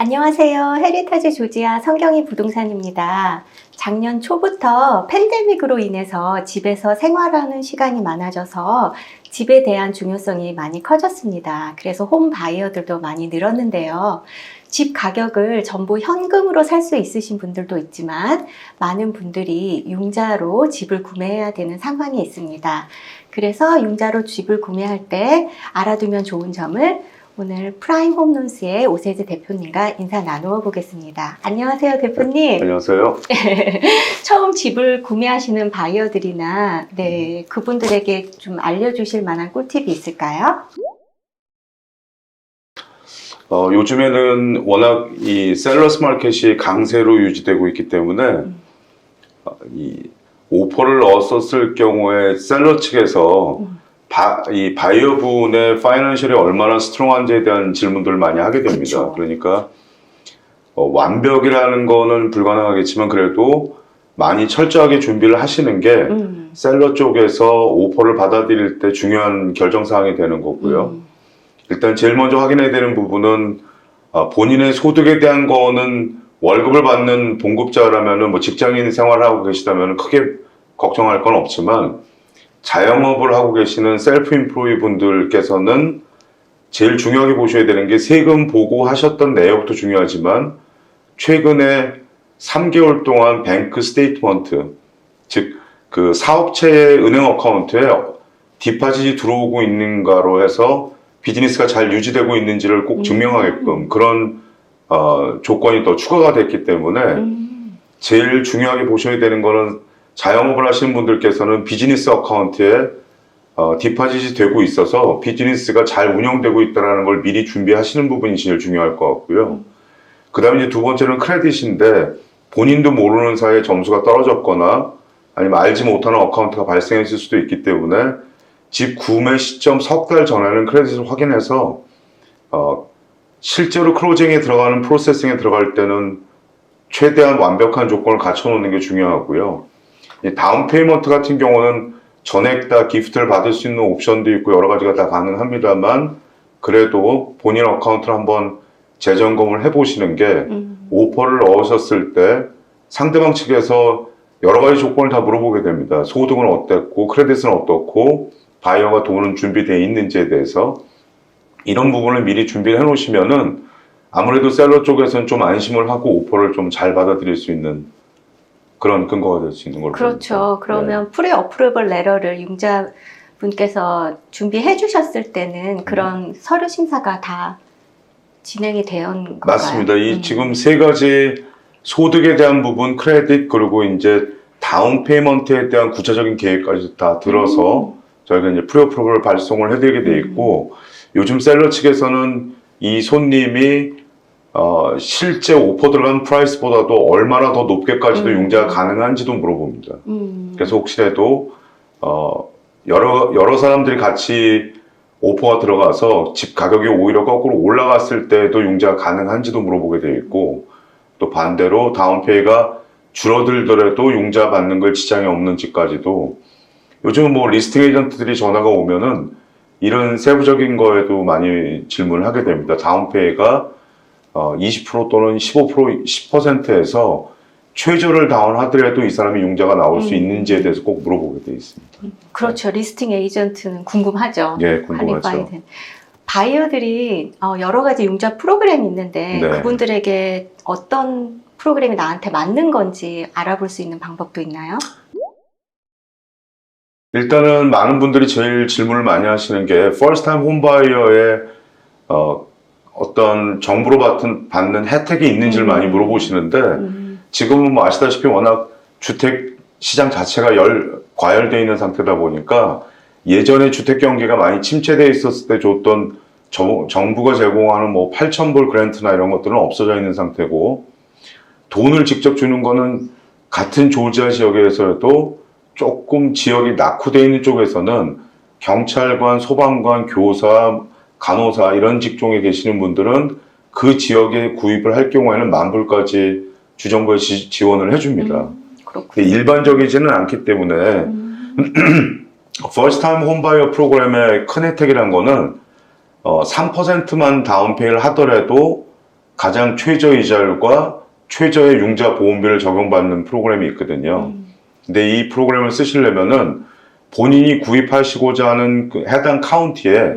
안녕하세요. 헤리타지 조지아 성경이 부동산입니다. 작년 초부터 팬데믹으로 인해서 집에서 생활하는 시간이 많아져서 집에 대한 중요성이 많이 커졌습니다. 그래서 홈 바이어들도 많이 늘었는데요. 집 가격을 전부 현금으로 살 수 있으신 분들도 있지만 많은 분들이 융자로 집을 구매해야 되는 상황이 있습니다. 그래서 융자로 집을 구매할 때 알아두면 좋은 점을 오늘 프라임 홈론스의 오세지 대표님과 인사 나누어 보겠습니다. 안녕하세요, 대표님. 안녕하세요. 처음 집을 구매하시는 바이어들이나 그분들에게 좀 알려주실 만한 꿀팁이 있을까요? 요즘에는 워낙 이 셀러스 마켓이 강세로 유지되고 있기 때문에 이 오퍼를 넣었을 경우에 셀러 측에서 이 바이어분의 파이낸셜이 얼마나 스트롱한지에 대한 질문들을 많이 하게 됩니다. 그쵸. 그러니까 완벽이라는 거는 불가능하겠지만 그래도 많이 철저하게 준비를 하시는 게 셀러 쪽에서 오퍼를 받아들일 때 중요한 결정사항이 되는 거고요. 일단 제일 먼저 확인해야 되는 부분은 본인의 소득에 대한 거는 월급을 받는 봉급자라면은 뭐 직장인 생활을 하고 계시다면 크게 걱정할 건 없지만 자영업을 하고 계시는 셀프 인플로이 분들께서는 제일 중요하게 보셔야 되는 게 세금 보고하셨던 내역도 중요하지만 최근에 3개월 동안 뱅크 스테이트먼트, 즉 그 사업체의 은행 어카운트에 디파짓이 들어오고 있는가로 해서 비즈니스가 잘 유지되고 있는지를 꼭 증명하게끔 그런 조건이 더 추가가 됐기 때문에 제일 중요하게 보셔야 되는 거는 자영업을 하시는 분들께서는 비즈니스 어카운트에 디파짓이 되고 있어서 비즈니스가 잘 운영되고 있다는 걸 미리 준비하시는 부분이 제일 중요할 것 같고요. 그 다음에 이제 두 번째는 크레딧인데 본인도 모르는 사이에 점수가 떨어졌거나 아니면 알지 못하는 어카운트가 발생했을 수도 있기 때문에 집 구매 시점 석 달 전에는 크레딧을 확인해서 실제로 클로징에 들어가는 프로세싱에 들어갈 때는 최대한 완벽한 조건을 갖춰놓는 게 중요하고요. 다운 페이먼트 같은 경우는 전액 다 기프트를 받을 수 있는 옵션도 있고 여러 가지가 다 가능합니다만 그래도 본인 어카운트를 한번 재점검을 해보시는 게 오퍼를 넣으셨을 때 상대방 측에서 여러 가지 조건을 다 물어보게 됩니다. 소득은 어땠고 크레딧은 어떻고 바이어가 돈은 준비되어 있는지에 대해서 이런 부분을 미리 준비를 해 놓으시면은 아무래도 셀러 쪽에서는 좀 안심을 하고 오퍼를 좀 잘 받아들일 수 있는 그런 근거가 될 수 있는 걸로 그렇죠. 봅니다. 그러면 프리 어프로벌 레터를 융자분께서 준비해 주셨을 때는 그런 서류 심사가 다 진행이 되는 건가요? 맞습니다. 이 지금 세 가지 소득에 대한 부분, 크레딧 그리고 이제 다운 페이먼트에 대한 구체적인 계획까지 다 들어서 저희가 이제 프리 어프로벌 발송을 해드리게 돼 있고 요즘 셀러 측에서는 이 손님이 실제 오퍼 들어간 프라이스보다도 얼마나 더 높게까지도 융자가 가능한지도 물어봅니다. 그래서 혹시라도 여러 사람들이 같이 오퍼가 들어가서 집 가격이 오히려 거꾸로 올라갔을 때도 융자가 가능한지도 물어보게 되어 있고 또 반대로 다운페이가 줄어들더라도 융자 받는 걸 지장이 없는지까지도 요즘은 뭐 리스팅 에이전트들이 전화가 오면은 이런 세부적인 거에도 많이 질문을 하게 됩니다. 다운페이가 20% 또는 15%, 10%에서 최저를 다운하더라도 이 사람이 융자가 나올 수 있는지에 대해서 꼭 물어보게 되어 있습니다. 그렇죠. 리스팅 에이전트는 궁금하죠. 예, 궁금하죠. 바이어들이 여러 가지 융자 프로그램이 있는데 네. 그분들에게 어떤 프로그램이 나한테 맞는 건지 알아볼 수 있는 방법도 있나요? 일단은 많은 분들이 제일 질문을 많이 하시는 게 First Time Home Buyer의 어떤 정부로 받는 혜택이 있는지를 많이 물어보시는데 지금은 뭐 아시다시피 워낙 주택 시장 자체가 과열되어 있는 상태다 보니까 예전에 주택 경기가 많이 침체되어 있었을 때 줬던 정부가 제공하는 뭐 8,000불 그랜트나 이런 것들은 없어져 있는 상태고 돈을 직접 주는 거는 같은 조지아 지역에서도 조금 지역이 낙후되어 있는 쪽에서는 경찰관, 소방관, 교사, 간호사 이런 직종에 계시는 분들은 그 지역에 구입을 할 경우에는 만불까지 주정부에 지원을 해줍니다. 근데 일반적이지는 않기 때문에 First Time Home Buyer 프로그램의 큰 혜택이란 거는 3%만 다운페이를 하더라도 가장 최저이자율과 최저의 융자 보험비를 적용받는 프로그램이 있거든요. 근데 이 프로그램을 쓰시려면은 본인이 구입하시고자 하는 그 해당 카운티에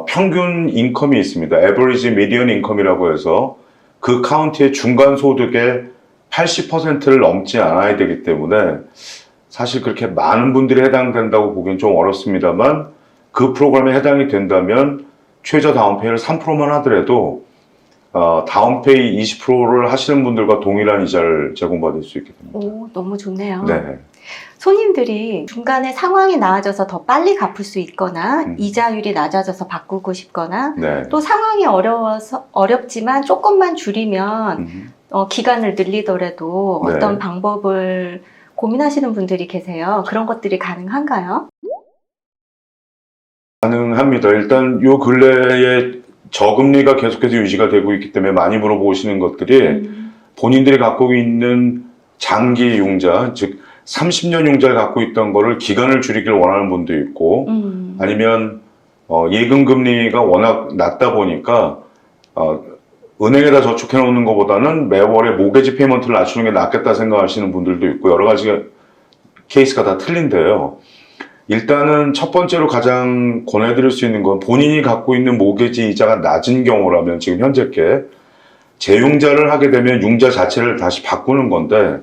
평균 인컴이 있습니다. Average Median Income이라고 해서 그 카운티의 중간 소득의 80%를 넘지 않아야 되기 때문에 사실 그렇게 많은 분들이 해당된다고 보기엔 좀 어렵습니다만 그 프로그램에 해당이 된다면 최저 다운페이를 3%만 하더라도 다운페이 20%를 하시는 분들과 동일한 이자를 제공받을 수 있게 됩니다. 오, 너무 좋네요. 네. 손님들이 중간에 상황이 나아져서 더 빨리 갚을 수 있거나 이자율이 낮아져서 바꾸고 싶거나 네. 또 상황이 어렵지만 조금만 줄이면 기간을 늘리더라도 네. 어떤 방법을 고민하시는 분들이 계세요. 그런 것들이 가능한가요? 가능합니다. 일단 요 근래에 저금리가 계속해서 유지가 되고 있기 때문에 많이 물어보시는 것들이 본인들이 갖고 있는 장기 융자, 즉 30년 융자를 갖고 있던 거를 기간을 줄이길 원하는 분도 있고 아니면 예금 금리가 워낙 낮다 보니까 은행에다 저축해 놓는 것보다는 매월에 모게지 페이먼트를 낮추는 게 낫겠다 생각하시는 분들도 있고 여러 가지 케이스가 다 틀린데요. 일단은 첫 번째로 가장 권해드릴 수 있는 건 본인이 갖고 있는 모게지 이자가 낮은 경우라면 지금 현재께 재융자를 하게 되면 융자 자체를 다시 바꾸는 건데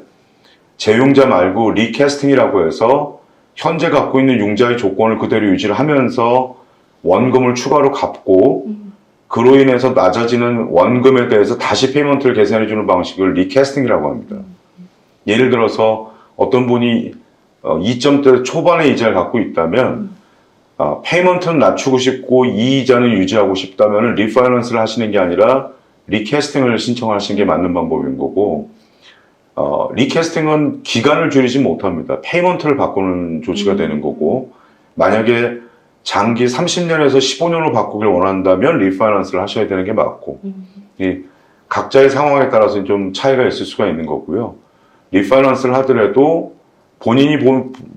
재융자 말고 리캐스팅이라고 해서 현재 갖고 있는 융자의 조건을 그대로 유지를 하면서 원금을 추가로 갚고 그로 인해서 낮아지는 원금에 대해서 다시 페이먼트를 계산해주는 방식을 리캐스팅이라고 합니다. 예를 들어서 어떤 분이 2점대 초반의 이자를 갖고 있다면 페이먼트는 낮추고 싶고 이 이자는 유지하고 싶다면 리파이낸스를 하시는 게 아니라 리캐스팅을 신청하시는 게 맞는 방법인 거고 리캐스팅은 기간을 줄이지 못합니다. 페이먼트를 바꾸는 조치가 되는 거고 만약에 장기 30년에서 15년으로 바꾸길 원한다면 리파이낸스를 하셔야 되는 게 맞고 이 각자의 상황에 따라서 좀 차이가 있을 수가 있는 거고요. 리파이낸스를 하더라도 본인이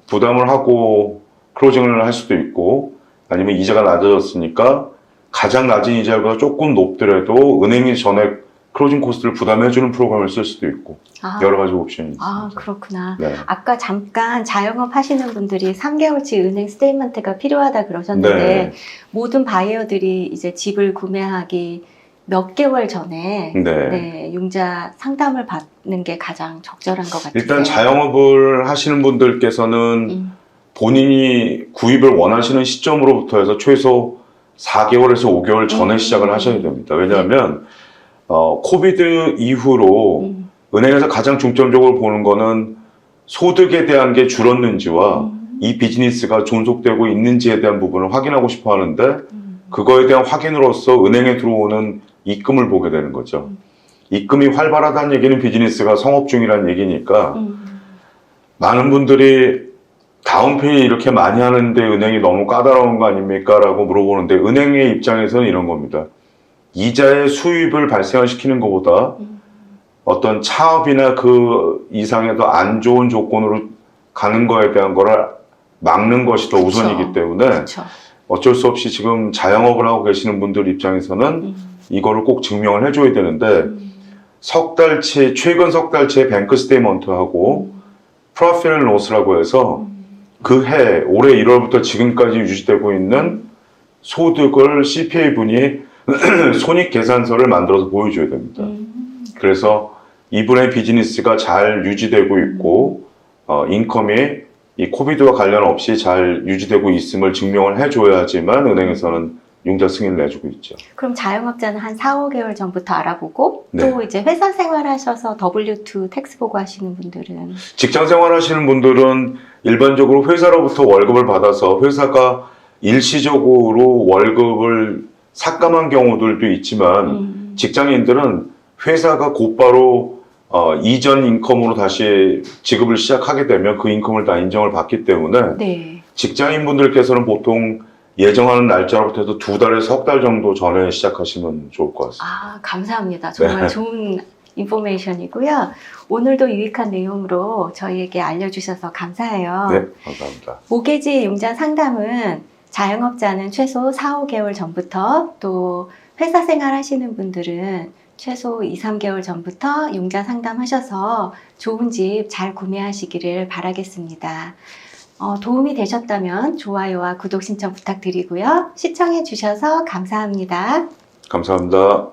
부담을 하고 클로징을 할 수도 있고 아니면 이자가 낮아졌으니까 가장 낮은 이자보다 조금 높더라도 은행이 전액 클로징 코스트를 부담해주는 프로그램을 쓸 수도 있고 여러 가지 옵션이 있습니다. 아, 그렇구나. 네. 아까 잠깐 자영업 하시는 분들이 3개월치 은행 스테이트먼트가 필요하다 그러셨는데 네. 모든 바이어들이 이제 집을 구매하기 몇 개월 전에 네. 융자 상담을 받는 게 가장 적절한 것 같아요. 일단 자영업을 하시는 분들께서는 본인이 구입을 원하시는 시점으로부터 해서 최소 4개월에서 5개월 전에 시작을 하셔야 됩니다. 왜냐하면 코비드 이후로 은행에서 가장 중점적으로 보는 거는 소득에 대한 게 줄었는지와 이 비즈니스가 존속되고 있는지에 대한 부분을 확인하고 싶어 하는데 그거에 대한 확인으로서 은행에 들어오는 입금을 보게 되는 거죠. 입금이 활발하다는 얘기는 비즈니스가 성업 중이라는 얘기니까 많은 분들이 다운페이 이렇게 많이 하는데 은행이 너무 까다로운 거 아닙니까? 라고 물어보는데 은행의 입장에서는 이런 겁니다. 이자의 수입을 발생시키는 것보다 어떤 차업이나 그 이상의 더 안 좋은 조건으로 가는 거에 대한 거를 막는 것이 더 우선이기 때문에 그쵸. 어쩔 수 없이 지금 자영업을 하고 계시는 분들 입장에서는 이거를 꼭 증명을 해줘야 되는데 석 달치, 최근 석 달치의 뱅크 스테이먼트하고 프로핏 앤 로스라고 해서 그 해, 올해 1월부터 지금까지 유지되고 있는 소득을 CPA분이 손익계산서를 만들어서 보여줘야 됩니다. 그래서 이분의 비즈니스가 잘 유지되고 있고 인컴이 이 코비드와 관련 없이 잘 유지되고 있음을 증명을 해줘야지만 은행에서는 융자 승인을 내주고 있죠. 그럼 자영업자는 한 4, 5개월 전부터 알아보고 네. 또 이제 회사 생활하셔서 W2 텍스 보고 하시는 분들은 직장 생활하시는 분들은 일반적으로 회사로부터 월급을 받아서 회사가 일시적으로 월급을 삭감한 경우들도 있지만 직장인들은 회사가 곧바로 이전 인컴으로 다시 지급을 시작하게 되면 그 인컴을 다 인정을 받기 때문에 네. 직장인분들께서는 보통 예정하는 날짜로부터 해서 2달에서 석 달 정도 전에 시작하시면 좋을 것 같습니다. 아, 감사합니다. 정말 네. 좋은 인포메이션이고요. 오늘도 유익한 내용으로 저희에게 알려주셔서 감사해요. 네, 감사합니다. 모게지 융자 상담은 자영업자는 최소 4, 5개월 전부터 또 회사 생활 하시는 분들은 최소 2, 3개월 전부터 융자 상담하셔서 좋은 집 잘 구매하시기를 바라겠습니다. 도움이 되셨다면 좋아요와 구독 신청 부탁드리고요. 시청해 주셔서 감사합니다. 감사합니다.